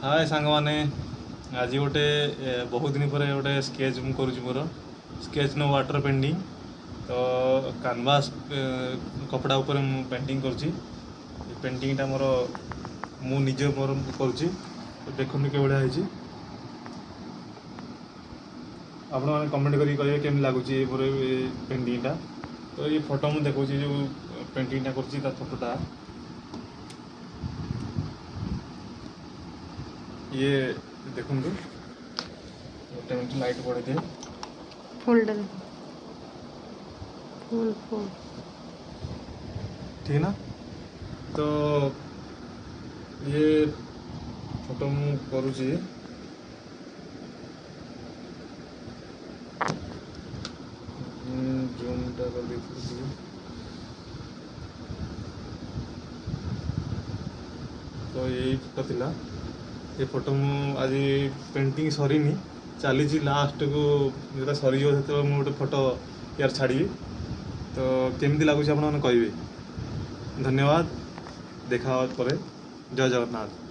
हाय सांग माने आज गोटे बहुत दिन पर गोटे स्केच मु करुँच मोर स्केच नो वाटर पेंटिंग तो कैनवास कपड़ा ऊपर मु पेंटिंग करुँची पेंटिंगटा मोर मु निजे मोर करुँची देखुन के भाया होती आपण मैंने कमेंट करें कहे केमी लगुच मोर पेंटिंगटा तो ये फोटो मुझे देखा जो पेंटिंगटा कर फोटोटा ये देखो लाइट पड़े थे फोल्डर फुल फुल ठीक ना। तो ये फोटो मु करुँची जूमटा कर देखिए तो यही फोटो थिला ये फोटो मु आज पेंटिंग सरीनी चली लास्ट को जो सरी जो गोटे फोटो यार छाड़ी तो केमती लगुच आप कहे। धन्यवाद देखा पर जय जगन्नाथ।